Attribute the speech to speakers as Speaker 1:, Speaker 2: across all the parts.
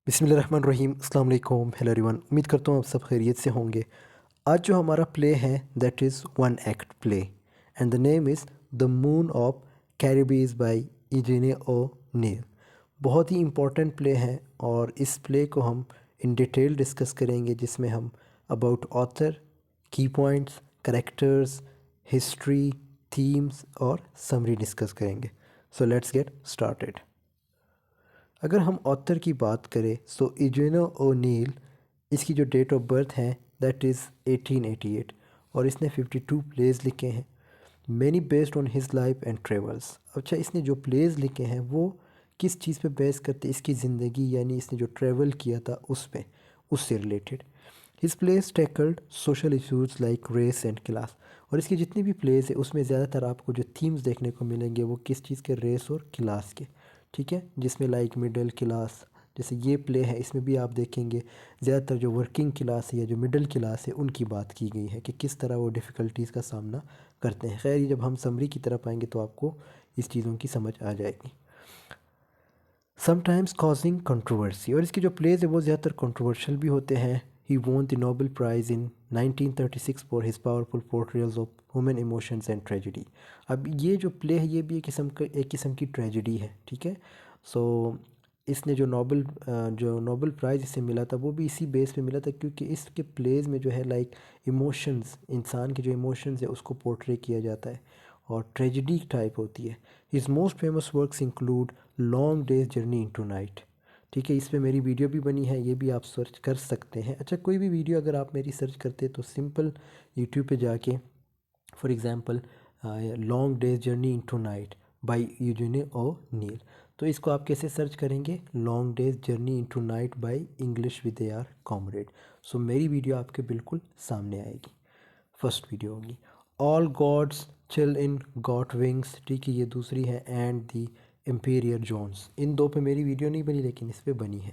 Speaker 1: बिस्मिल्लाहिर्रहमानिर्रहीम अस्सलाम वालेकुम हेलो एवरीवन। उम्मीद करता हूँ आप सब खैरियत से होंगे। आज जो हमारा प्ले है that is one act play and the name is the moon of Caribbees by Eugene O'Neill. बहुत ही इम्पोर्टेंट प्ले है और इस प्ले को हम इन डिटेल डिस्कस करेंगे, जिसमें हम अबाउट ऑथर, की पॉइंट्स, करेक्टर्स, हिस्ट्री, थीम्स और समरी डिस्कस करेंगे। So let's get started. अगर हम ऑथर की बात करें सो इजेनो ओनील, इसकी जो डेट ऑफ बर्थ है दैट इज़ 1888 और इसने 52 प्लेज लिखे हैं, many based on his life and travels. अच्छा, इसने जो प्लेज लिखे हैं वो किस चीज़ पे बेस करते, इसकी ज़िंदगी यानी इसने जो ट्रेवल किया था उस पे, उससे related. His plays tackled social issues like race and class. और इसकी जितनी भी प्लेज है उसमें ज़्यादातर आपको जो थीम्स देखने को मिलेंगे वो किस चीज़ के, रेस और क्लास के। ठीक है, जिसमें लाइक मिडिल क्लास, जैसे ये प्ले है इसमें भी आप देखेंगे ज़्यादातर जो वर्किंग क्लास है या जो मिडिल क्लास है उनकी बात की गई है कि किस तरह वो डिफ़िकल्टीज़ का सामना करते हैं। खैर, ये जब हम समरी की तरफ आएंगे तो आपको इस चीज़ों की समझ आ जाएगी। समटाइम्स कॉजिंग कंट्रोवर्सी, और इसके जो प्लेज है वो ज़्यादातर कंट्रोवर्शियल भी होते हैं। He won the Nobel prize in 1936 for his powerful portrayals of human emotions and tragedy. अब ये जो प्ले है ये भी एक किस्म की ट्रेजेडी है। ठीक है, सो इसने जो नोबेल प्राइज़ इसे मिला था वो भी इसी बेस पे मिला था, क्योंकि इसके प्लेज में जो है लाइक इमोशंस, इंसान के जो इमोशंस है उसको पोर्ट्रे किया जाता है और ट्रेजेडी टाइप होती है। His most famous works include long days journey into night. ठीक है, इस पे मेरी वीडियो भी बनी है, ये भी आप सर्च कर सकते हैं। अच्छा, कोई भी वीडियो अगर आप मेरी सर्च करते हैं तो सिंपल यूट्यूब पे जाके for example long days journey into night by Eugene O'Neill, तो इसको आप कैसे सर्च करेंगे, long days journey into night by English with our comrade. So मेरी वीडियो आपके बिल्कुल सामने आएगी, फर्स्ट वीडियो होगी। All God's chillun got wings, ठीक है, ये दूसरी है। एंड दी एम्पेरियर जोन्स, इन दो पे मेरी वीडियो नहीं बनी लेकिन इस पे बनी है।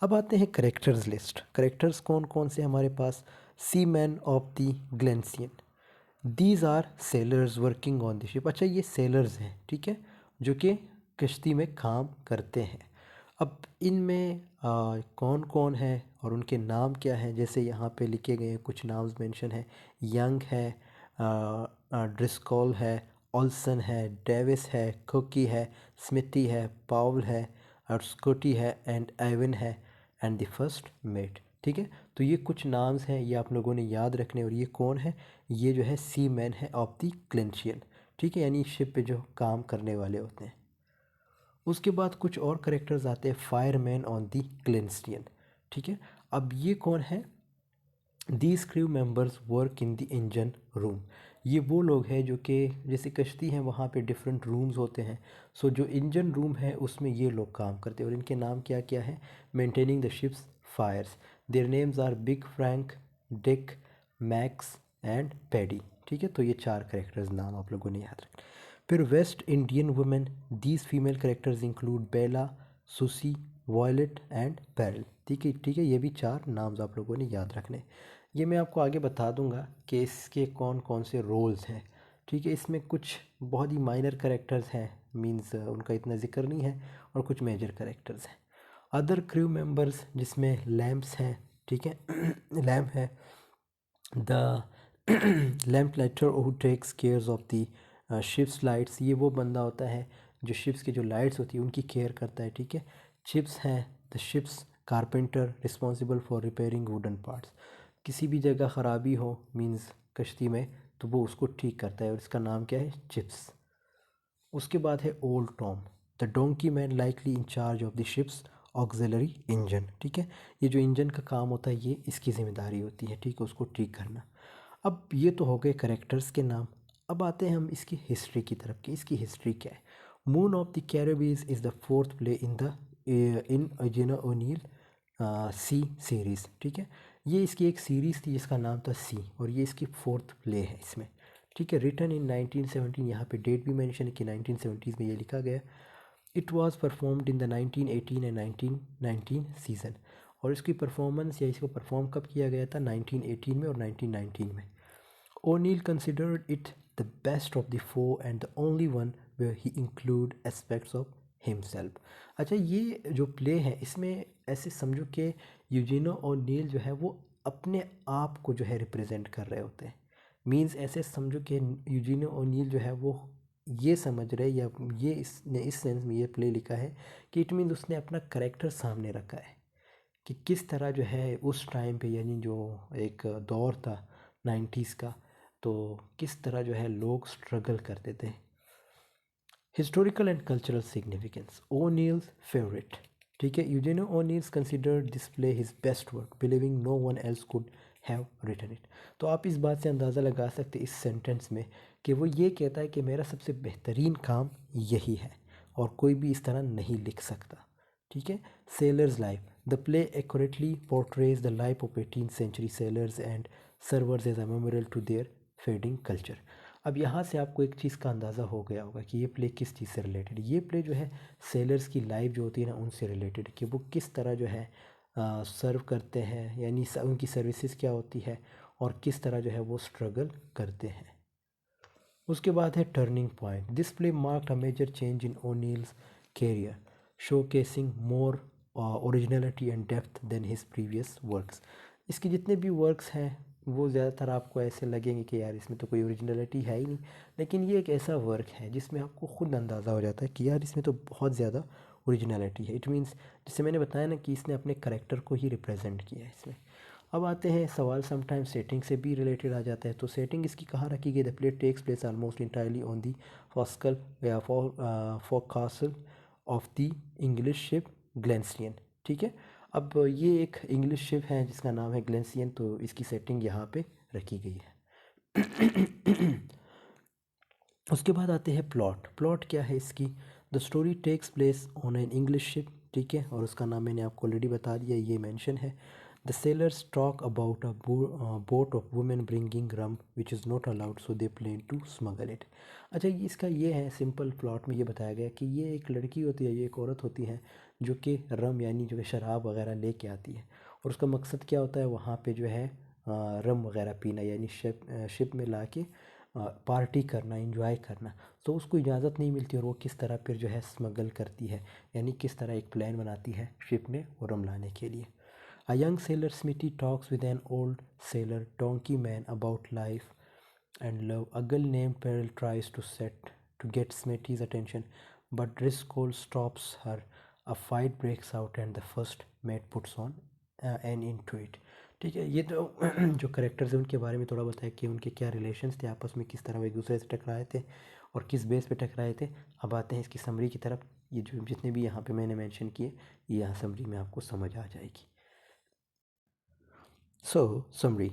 Speaker 1: अब आते हैं करेक्टर्स लिस्ट। करेक्टर्स कौन कौन से हमारे पास, seamen of the Glencairn, these are sailors working on the ship. अच्छा, ये सेलर्स हैं, ठीक है, जो कि कश्ती में काम करते हैं। अब इनमें कौन कौन है और उनके नाम क्या हैं, जैसे यहाँ पे लिखे गए हैं, कुछ नाम्स मेंशन है। यंग है, ड्रिस्कॉल है, ऑल्सन है, डेविस है, कुकी है, स्मिथी है, पाउल है, और स्कॉटी है, एंड एवन है, एंड द फर्स्ट मेट। ठीक है, तो ये कुछ नाम्स हैं, ये आप लोगों ने याद रखने। और ये कौन है, ये जो है सी मैन है ऑफ द ग्लेंशियन। ठीक है, यानी शिप पे जो काम करने वाले होते हैं। उसके बाद कुछ और करेक्टर्स आते हैं, फायरमैन ऑन दी ग्लेंस्टियन। ठीक है, अब ये कौन है, these crew members work in the engine room. ये वो लोग हैं जो कि जैसे कश्ती हैं वहाँ पे डिफरेंट रूम्स होते हैं। सो जो इंजन रूम है उसमें ये लोग काम करते हैं, और इनके नाम क्या क्या है, maintaining the ship's fires. Their names are big Frank, Dick, Max and Paddy. ठीक है, तो ये चार करेक्टर्स नाम आप लोगों ने याद रखना। फिर West Indian women, these female characters include Bella, Susie, Violet and पेरल। ठीक है, ये भी चार नाम्स आप लोगों ने याद रखने। ये मैं आपको आगे बता दूंगा कि इसके कौन कौन से रोल्स हैं। ठीक है, इसमें कुछ बहुत ही माइनर करेक्टर्स हैं, मींस उनका इतना जिक्र नहीं है, और कुछ मेजर करेक्टर्स हैं। अदर क्रू मेंबर्स जिसमें लैम्प्स हैं, ठीक है, लैम्प है, the lamp lighter who takes cares of the ship's lights, ये वो बंदा होता है जो शिप्स की जो लाइट्स होती है उनकी केयर करता है। ठीक है, शिप्स हैं, the ships carpenter responsible for repairing wooden parts, किसी भी जगह ख़राबी हो मींस कश्ती में तो वो उसको ठीक करता है, और इसका नाम क्या है, चिप्स। उसके बाद है old Tom, the donkey man likely in charge of the ships auxiliary engine. ठीक है, ये जो इंजन का काम होता है ये इसकी ज़िम्मेदारी होती है, ठीक है, उसको ठीक करना। अब ये तो हो गए करेक्टर्स के नाम। अब आते हैं हम इसकी हिस्ट्री की तरफ कि इसकी हिस्ट्री क्या है। Moon of the Caribbees is the fourth play in Eugene O'Neill sea series. ठीक है, ये इसकी एक सीरीज़ थी जिसका नाम था सी, और ये इसकी फोर्थ प्ले है इसमें। ठीक है, रिटन इन 1917, यहाँ पे डेट भी मेंशन है कि 1970s में ये लिखा गया। It was performed in the 1918 and 1919 season, और इसकी परफॉर्मेंस या इसको परफॉर्म कब किया गया था, 1918 में और 1919 में। O'Neill considered it the best of the four and the only one where he include aspects of himself. अच्छा, ये जो प्ले है इसमें ऐसे समझो कि यूजीनो ओनील जो है वो अपने आप को जो है रिप्रेजेंट कर रहे होते हैं। मींस ऐसे समझो कि यूजीनो ओनील जो है वो ये समझ रहे, या ये इसने इस सेंस में ये प्ले लिखा है कि इट मीन्स उसने अपना करेक्टर सामने रखा है कि किस तरह जो है उस टाइम पे, यानी जो एक दौर था 90s का, तो किस तरह जो है लोग स्ट्रगल करते थे। Historical and cultural significance, O'Neill's favourite. ठीक है, Eugene O'Neill's considered this play his best work, believing no one else could have written it. तो आप इस बात से अंदाज़ा लगा सकते इस सेंटेंस में कि वो ये कहता है कि मेरा सबसे बेहतरीन काम यही है और कोई भी इस तरह नहीं लिख सकता। ठीक है, sailors life, the play accurately portrays the life of 18th century sailors and serves as a memorial to their fading culture. अब यहाँ से आपको एक चीज़ का अंदाज़ा हो गया होगा कि ये प्ले किस चीज़ से रिलेटेड। ये प्ले जो है सेलर्स की लाइफ जो होती है ना उनसे रिलेटेड, कि वो किस तरह जो है सर्व करते हैं, यानी उनकी सर्विसेज क्या होती है और किस तरह जो है वो स्ट्रगल करते हैं। उसके बाद है turning point, this play marked a major change in O'Neill's career, showcasing more originality and depth than his previous works. इसके जितने भी वर्क्स हैं वो ज़्यादातर आपको ऐसे लगेंगे कि यार इसमें तो कोई ओरिजिनलिटी है ही नहीं, लेकिन ये एक ऐसा वर्क है जिसमें आपको खुद अंदाज़ा हो जाता है कि यार इसमें तो बहुत ज़्यादा ओरिजिनलिटी है। इट मीन्स जिससे मैंने बताया ना कि इसने अपने करेक्टर को ही रिप्रेजेंट किया है इसमें। अब आते हैं सवाल, समटाइम सेटिंग से भी रिलेटेड आ जाता है। तो सेटिंग इसकी कहाँ रखी गई? The play takes place almost entirely on the fo'c'sle या forecastle of the English ship Glencairn. ठीक है, अब ये एक इंग्लिश शिप है जिसका नाम है ग्लेंसियन, तो इसकी सेटिंग यहाँ पे रखी गई है। उसके बाद आते हैं प्लॉट। प्लॉट क्या है इसकी? The story takes place on an English ship. ठीक है, और उसका नाम मैंने आपको ऑलरेडी बता दिया, ये मेंशन है। The sailors talk about a boat of women bringing rum which is not allowed, so they plan to smuggle it. अच्छा, ये इसका ये है सिंपल प्लॉट में ये बताया गया कि ये एक लड़की होती है, ये एक औरत होती है जो कि रम यानी जो है शराब वगैरह लेके आती है, और उसका मकसद क्या होता है वहाँ पे जो है रम वगैरह पीना, यानी शिप में ला के पार्टी करना, इंजॉय करना। तो उसको इजाज़त नहीं मिलती और वो किस तरह फिर जो है स्मगल करती है, यानी किस तरह एक प्लान बनाती है शिप में वो रम लाने के लिए। A young sailor Smithy talks with an old sailor donkey man about life and love. A girl named Pearl tries to get Smithy's attention, but Driscoll stops her. A fight breaks out and the first mate puts on an end to it. ठीक है, ये तो जो characters हैं उनके बारे में थोड़ा बताया कि उनके क्या रिलेशंस थे आपस में, किस तरह वो एक दूसरे से टकराए थे और किस बेस पे टकराए थे। अब आते हैं इसकी समरी की तरफ। ये जो जितने भी यहाँ पे मैंने मेंशन किए ये यहाँ समरी में आपको समझ आ जाएगी। So, summary.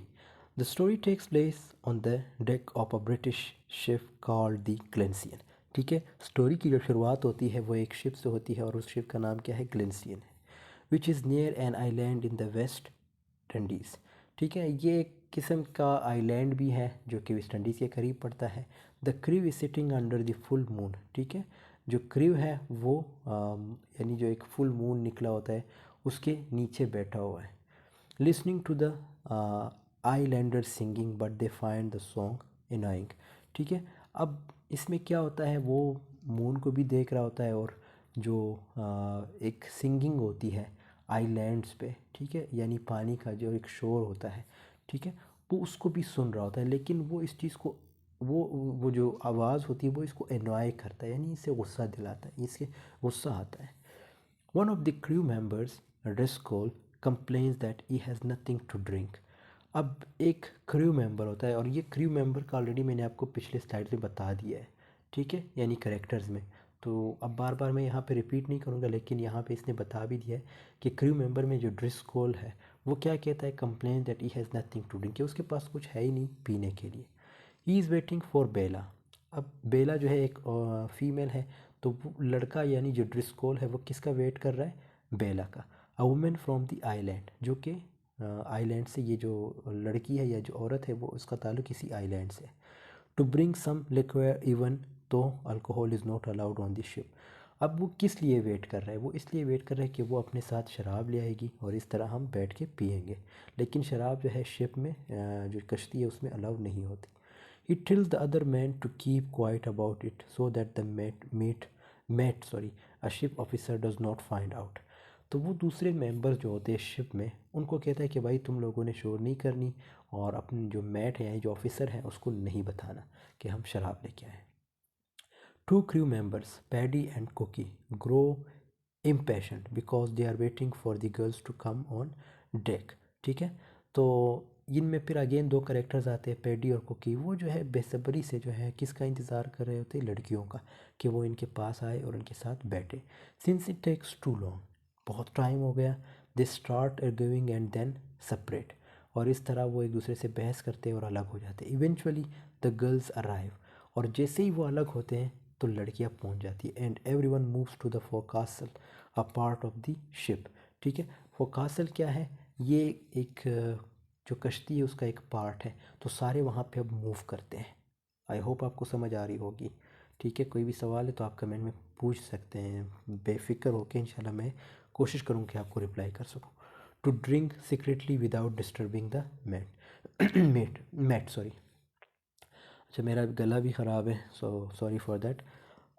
Speaker 1: The story takes place on the deck of a British ship called the Glensian. ठीक है, स्टोरी की जो शुरुआत होती है वो एक शिप से होती है और उस शिप का नाम क्या है? ग्लेंसियन है। Which is near an island in the West Indies. ठीक है, ये एक किस्म का आइलैंड भी है जो कि वेस्ट इंडीज़ के करीब पड़ता है। The crew is sitting under the full moon. ठीक है, जो क्रू है वो यानी जो एक फुल मून निकला होता है उसके नीचे बैठा हुआ है। Listening to the islander singing but they find the song annoying. ठीक है, अब इसमें क्या होता है, वो मून को भी देख रहा होता है और जो एक सिंगिंग होती है आइलैंड्स पे, ठीक है, यानी पानी का जो एक शोर होता है, ठीक है, वो उसको भी सुन रहा होता है, लेकिन वो इस चीज़ को वो जो आवाज़ होती है वो इसको एनॉय करता है, यानी इससे गुस्सा दिलाता है, इसके गुस्सा आता है। One of the crew members, Driscoll, complains that he has nothing to drink. अब एक क्रू मेंबर होता है और ये क्रू मेंबर का ऑलरेडी मैंने आपको पिछले स्लाइड में बता दिया है। ठीक है, यानी करेक्टर्स में, तो अब बार बार मैं यहाँ पे रिपीट नहीं करूँगा, लेकिन यहाँ पे इसने बता भी दिया है कि क्रू मेंबर में जो ड्रिस्कोल है वो क्या कहता है? Complain that he has nothing to drink, कि उसके पास कुछ है ही नहीं पीने के लिए। ही इज़ वेटिंग फॉर बेला। अब बेला जो है एक फीमेल है, तो वो लड़का यानी जो ड्रिस्कोल है वो किसका वेट कर रहा है? बेला का। अ वुमेन फ्रॉम द आइलैंड, जो कि आइलैंड से, ये जो लड़की है या जो औरत है वो उसका ताल्लुक किसी आइलैंड से। To bring some liquid even though alcohol is not allowed on the ship. अब वो किस लिए वेट कर रहा है? वो इसलिए वेट कर रहा है कि वो अपने साथ शराब ले आएगी और इस तरह हम बैठ के पियेंगे, लेकिन शराब जो है शिप में जो कश्ती है उसमें अलाउ नहीं होती। He tells the other man to keep quiet about it so that the mate a ship officer does not find out. तो वो दूसरे मेंबर जो होते हैं शिप में उनको कहता है कि भाई तुम लोगों ने शोर नहीं करनी और अपने जो मैट है जो ऑफिसर है उसको नहीं बताना कि हम शराब लेके आए। Two crew members, Paddy and Cookie, grow impatient because they are waiting for the girls to come on deck। ठीक है, तो इनमें फिर अगेन दो करेक्टर्स आते हैं, पैडी और कुकी। वो जो है बेसब्री से जो है किसका इंतज़ार कर रहे होते हैं, लड़कियों का, कि वो इनके पास आए और उनके साथ बैठे। Since it takes too long, बहुत टाइम हो गया, they start arguing and then separate. और इस तरह वो एक दूसरे से बहस करते और अलग हो जाते। इवेंचुअली द गर्ल्स अराइव, और जैसे ही वो अलग होते हैं तो लड़कियां पहुंच जाती है। And everyone moves to the fo'c'sle, a part of the ship. ठीक है, फोकासल क्या है, ये एक जो कश्ती है उसका एक पार्ट है, तो सारे वहाँ पे अब मूव करते हैं। आई होप आपको समझ आ रही होगी। ठीक है, कोई भी सवाल है तो आप कमेंट में पूछ सकते हैं, बेफिक्र होकर इंशाल्लाह मैं कोशिश करूँ कि आपको रिप्लाई कर सकूँ। To drink secretly without disturbing the mate mate sorry. अच्छा, मेरा गला भी ख़राब है, सो सॉरी फॉर दैट।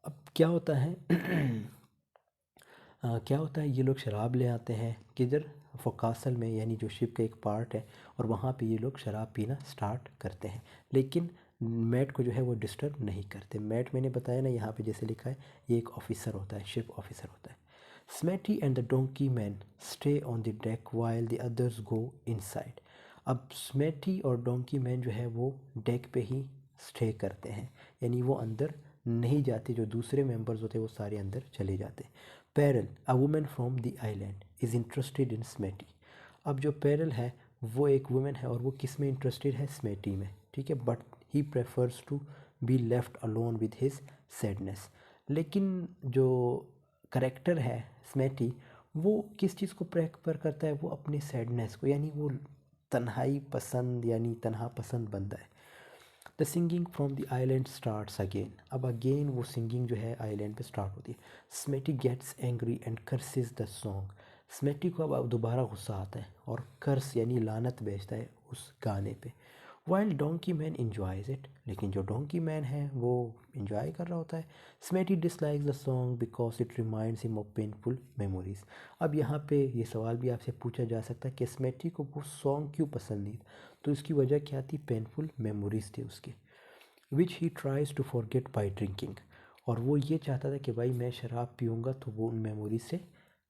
Speaker 1: अब क्या होता है क्या होता है, ये लोग शराब ले आते हैं किधर, फोकासल में, यानी जो शिप का एक पार्ट है, और वहाँ पे ये लोग शराब पीना स्टार्ट करते हैं। लेकिन मैट को जो है वो डिस्टर्ब नहीं करते। मैट मैंने बताया ना, यहाँ पे जैसे लिखा है, ये एक ऑफिसर होता है, शिप ऑफिसर होता है। Smitty and the donkey man stay on the deck while the others go inside. अब स्मेटी और डोंकी मैन जो है वो डेक पे ही स्टे करते हैं, यानी वो अंदर नहीं जाते, जो दूसरे मेंबर्स होते हैं वो सारे अंदर चले जाते हैं। Pearl, a women from the island, is interested in Smitty. अब जो पेरल है वो एक वुमेन है और वो किस में इंटरेस्टेड है, स्मेटी में। ठीक है, but he prefers to be left alone with his sadness. लेकिन जो करेक्टर है स्मेटी, वो किस चीज़ को प्रेफर करता है, वो अपने सैडनेस को, यानी वो तन्हाई पसंद, यानी तन्हा पसंद बंदा है। The singing from the island starts again. अब अगेन वो सिंगिंग जो है आइलैंड पे स्टार्ट होती है। Smitty gets angry and curses the song. Smitty को अब दोबारा गुस्सा आता है और कर्स यानी लानत भेजता है उस गाने पे। While donkey man enjoys it, लेकिन जो डोंकी मैन है वो इंजॉय कर रहा होता है। Smitty dislikes the song because it reminds him of painful memories. अब यहाँ पे ये सवाल भी आपसे पूछा जा सकता है कि स्मेटी को वो सॉन्ग क्यों पसंद नहीं, तो इसकी वजह क्या थी, पेनफुल मेमोरीज थे उसके, which he tries to forget by drinking. और वो ये चाहता था कि भाई मैं शराब पीऊँगा तो वो उन मेमोरीज से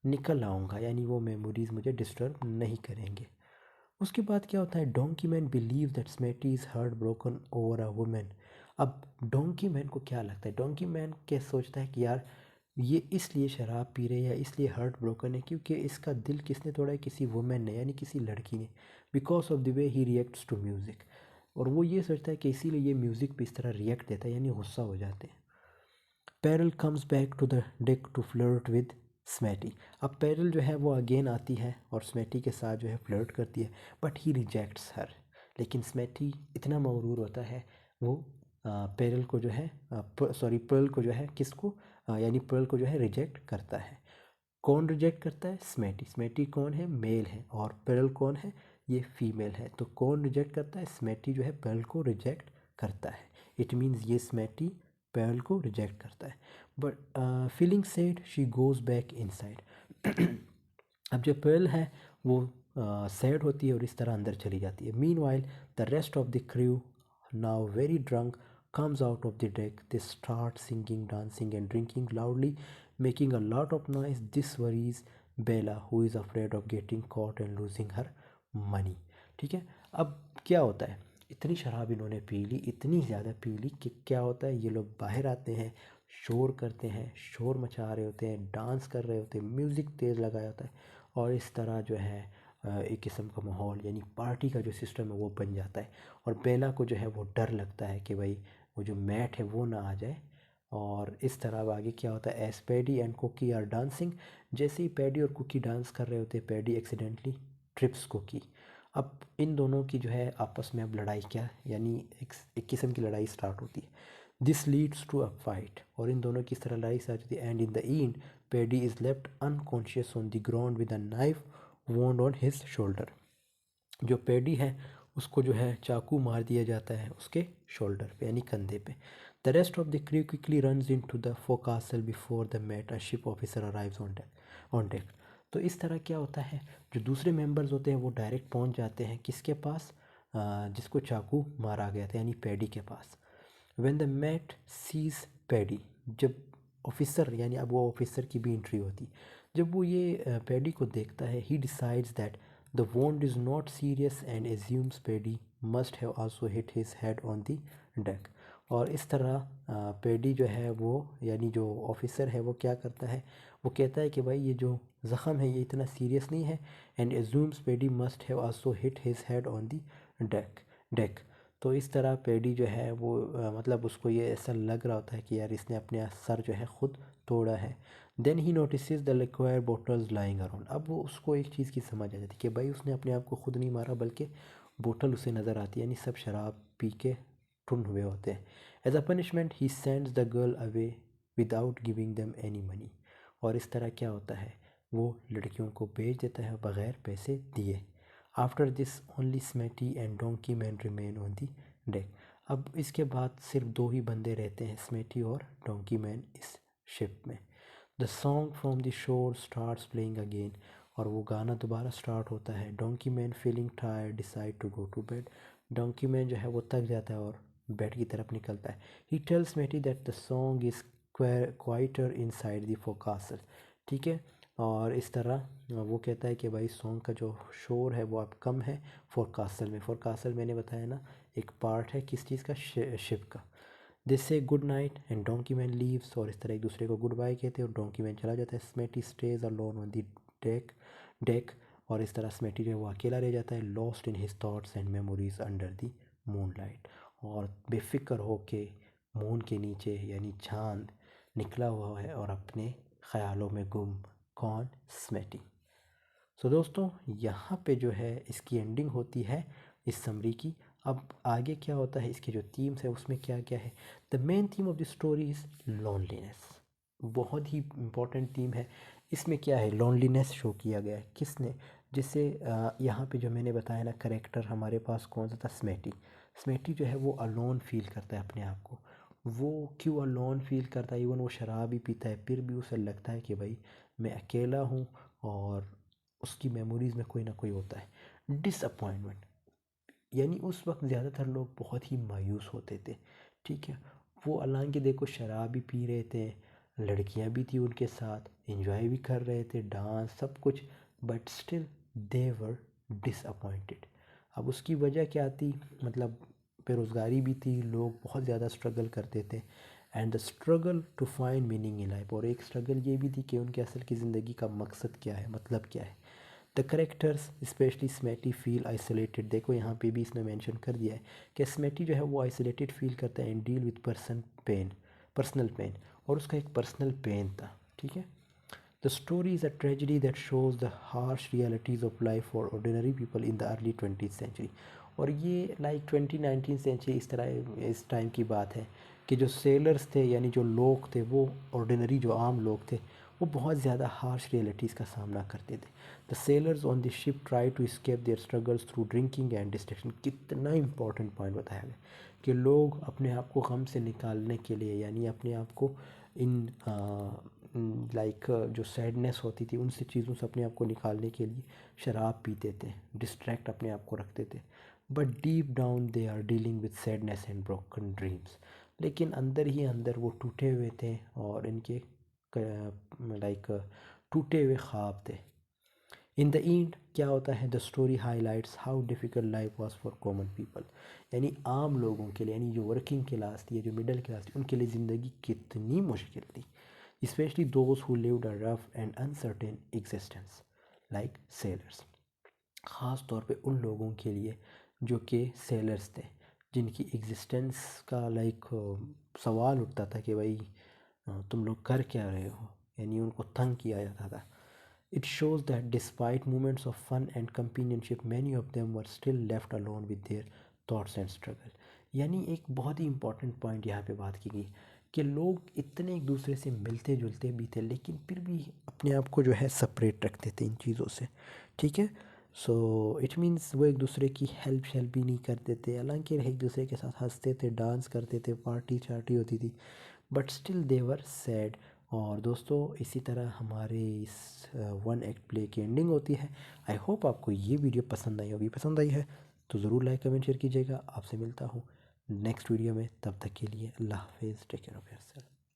Speaker 1: निकल आऊँगा, यानी वो मेमोरीज मुझे डिस्टर्ब नहीं करेंगे। उसके बाद क्या होता है, donkey man believe that Smitty is heart broken over a women. अब डोंकी मैन को क्या लगता है, डोंकी मैन क्या सोचता है कि यार ये इसलिए शराब पी रही है, इसलिए हार्ट ब्रोकन है क्योंकि इसका दिल किसने तोड़ा है, किसी वुमेन ने, यानी किसी लड़की ने, because of the way he reacts to music. और वो ये सोचता है कि इसीलिए ये म्यूज़िक पे इस तरह रिएक्ट देता है, यानी गुस्सा हो जाते हैं। Pearl comes back to the deck to flirt with Smitty. अब पेरल जो है वो अगेन आती है और स्मेटी के साथ जो है फ्लर्ट करती है, बट ही रिजेक्ट्स हर। लेकिन स्मेटी इतना मगरूर होता है, वो पेरल को जो है पर्ल को जो है किसको, यानी पर्ल को जो है रिजेक्ट करता है। कौन रिजेक्ट करता है, स्मेटी। स्मेटी कौन है, मेल है, और पेरल कौन है, ये फीमेल है। तो कौन रिजेक्ट करता है, स्मेटी जो है पेरल को रिजेक्ट करता है। इट मीन्स ये स्मेटी पेरल को रिजेक्ट करता है। But feeling sad she goes back inside. अब जो पेरल है वो सैड होती है और इस तरह अंदर चली जाती है। Meanwhile the rest of the crew, now very drunk, comes out of the deck. They start singing, dancing, and drinking loudly, making a lot of noise. This worries Bella, who is afraid of getting caught and losing her money। ठीक है, अब क्या होता है, इतनी शराब इन्होंने P ली, इतनी ज़्यादा पी ली कि क्या होता है, ये लोग बाहर आते हैं, शोर करते हैं, शोर मचा रहे होते हैं, डांस कर रहे होते हैं, म्यूज़िक तेज़ लगाया होता है, और इस तरह जो है एक किस्म का माहौल, यानी पार्टी का जो सिस्टम है वो बन जाता है। और बेला को जो है वो डर लगता है कि भाई वो जो मैट है वो ना आ जाए। और इस तरह अब आगे क्या होता है, as Paddy and Cookie are dancing, जैसे ही पैडी और कुकी डांस कर रहे होते हैं, पैडी एक्सीडेंटली ट्रिप्स कुकी। अब इन दोनों की जो है आपस में अब लड़ाई, क्या यानी एक किस्म की लड़ाई स्टार्ट होती है। This leads to a fight, और इन दोनों की इस तरह लड़ाई स्टार्ट होती है। And in the end paddy is left unconscious on the ground with a knife wound on his shoulder. जो पैडी है उसको जो है चाकू मार दिया जाता है उसके शोल्डर पे, यानी कंधे पे। The rest of the crew quickly runs into the forecastle before the mate, a ship officer arrives on deck. तो इस तरह क्या होता है, जो दूसरे मेंबर्स होते हैं वो डायरेक्ट पहुंच जाते हैं किसके पास, जिसको चाकू मारा गया था यानी पैडी के पास. When the mate sees paddy, जब ऑफिसर यानी अब वो ऑफिसर की भी एंट्री होती, जब वो ये पैडी को देखता है, he decides that the wound is not serious and assumes paddy must have also hit his head on the deck. और इस तरह पैडी जो है वो यानी जो ऑफिसर है वो क्या करता है, वो कहता है कि भाई ये जो ज़ख़म है ये इतना सीरियस नहीं है, and assumes paddy must have also hit his head on the deck. तो इस तरह पैडी जो है वो मतलब उसको ये ऐसा लग रहा होता है कि यार इसने अपने सर जो है ख़ुद तोड़ा है. Then he notices the liquor bottles lying around. अब वो उसको एक चीज़ की समझ आ जाती है कि भाई उसने अपने आप को ख़ुद नहीं मारा बल्कि बोतल उसे नज़र आती है, यानी सब शराब पी के टुन हुए होते हैं. As a punishment he sends the girl away without giving them any money. और इस तरह क्या होता है, वो लड़कियों को भेज देता है बग़ैर पैसे दिए. After this only Smitty and donkey man remain on the deck. अब इसके बाद सिर्फ दो ही बंदे रहते हैं, स्मेटी और डोंकी मैन, इस शिप में. The song from the shore starts playing again. और वो गाना दोबारा स्टार्ट होता है. Donkey man feeling tired decide to go to bed. Donkey man जो है वो थक जाता है और बेड की तरफ निकलता है. He tells Smitty that the song is quieter inside the fo'c'sle. ठीक है, और इस तरह वो कहता है कि भाई सॉन्ग का जो शोर है वो अब कम है फोरकासल में. फोरकासल मैंने बताया ना एक पार्ट है किस चीज़ का, शिप का. दे से good night and donkey man leaves. और इस तरह एक दूसरे को गुड बाय कहते हैं और डोंकी मैन चला जाता है. Smitty stays alone on the deck. और इस तरह स्मेटी जो है वो अकेला रह जाता है, lost in his thoughts and memories under the moon light. और बेफिक्र हो के मून के नीचे यानी चांद निकला हुआ है और अपने ख़यालों में गुम. कौन? स्मेटी. सो दोस्तों यहाँ पे जो है इसकी एंडिंग होती है इस समरी की. अब आगे क्या होता है, इसके जो थीम्स है उसमें क्या क्या है. The main theme of the story is loneliness. बहुत ही इम्पोर्टेंट थीम है. इसमें क्या है, लोनलीनेस शो किया गया है. किसने? जिससे यहाँ पे जो मैंने बताया ना करेक्टर हमारे पास कौन सा था, स्मेटी. स्मेटी जो है वो अलोन फील करता है अपने आप को. वो क्यों अलोन फील करता है, इवन वो शराब भी पीता है फिर भी उसे लगता है कि भाई मैं अकेला हूँ और उसकी मेमोरीज़ में कोई ना कोई होता है. डिसअपॉइंटमेंट, यानी उस वक्त ज़्यादातर लोग बहुत ही मायूस होते थे. ठीक है, वो हालांकि देखो शराब भी पी रहे थे, लड़कियां भी थी उनके साथ, एंजॉय भी कर रहे थे, डांस सब कुछ, but still they were disappointed. अब उसकी वजह क्या थी, मतलब बेरोज़गारी भी थी, लोग बहुत ज़्यादा स्ट्रगल करते थे. And the struggle to find meaning in life. और एक स्ट्रगल ये भी थी कि उनके असल की ज़िंदगी का मकसद क्या है, मतलब क्या है. The characters specially Smitty feel isolated. देखो यहाँ पे भी इसमें मेंशन कर दिया है कि स्मेटी जो है वो आइसोलेटेड फील करता है and deal with personal pain. और उसका एक पर्सनल पेन था. ठीक है. The story is a tragedy that shows the harsh realities of life for ordinary people in the early 20th century. और ये लाइक 19 सेंचुरी इस तरह इस टाइम की बात है कि जो सेलर्स थे यानी जो लोग थे वो ऑर्डिनरी जो आम लोग थे वो बहुत ज़्यादा हार्श रियलिटीज़ का सामना करते थे. The sailors on the ship try to escape their struggles through drinking and distraction. कितना इंपॉर्टेंट पॉइंट बताया गया कि लोग अपने आप को गम से निकालने के लिए यानी अपने आप को इन लाइक जो सैडनेस होती थी उनसे चीज़ों से अपने आप को निकालने के लिए शराब पीते थे, डिस्ट्रैक्ट अपने आप को रखते थे. But deep down they are dealing with sadness and broken dreams. लेकिन अंदर ही अंदर वो टूटे हुए थे और इनके लाइक टूटे हुए ख्वाब थे. इन द एंड क्या होता है, the story highlights how difficult life was for common people. यानी आम लोगों के लिए, यानी जो वर्किंग क्लास थी या जो मिडिल क्लास थी उनके लिए ज़िंदगी कितनी मुश्किल थी. Specially those who lived a rough and uncertain existence like sellers. ख़ास तौर पे उन लोगों के लिए जो कि सेलर्स थे, जिनकी एग्जिस्टेंस का लाइक सवाल उठता था कि भाई तुम लोग कर क्या रहे हो, यानी उनको तंग किया जाता था. It shows that despite moments of fun and companionship, many of them were still left alone with their thoughts and struggle. यानी एक बहुत ही इम्पॉर्टेंट पॉइंट यहाँ पे बात की गई कि लोग इतने एक दूसरे से मिलते जुलते भी थे लेकिन फिर भी अपने आप को जो है सेपरेट रखते थे इन चीज़ों से. ठीक है. सो इट मीन्स वो एक दूसरे की हेल्प भी नहीं करते थे, हालांकि एक दूसरे के साथ हंसते थे, डांस करते थे, पार्टी चार्टी होती थी, but still they were sad. और दोस्तों इसी तरह हमारे इस वन एक्ट प्ले की एंडिंग होती है। आई होप आपको ये वीडियो पसंद आई होगी, पसंद आई है तो ज़रूर लाइक कमेंट शेयर कीजिएगा। आपसे मिलता हूँ नेक्स्ट वीडियो में, तब तक के लिए अल्लाह हाफिज़, टेक केयर ऑफ़ योरसेल्फ।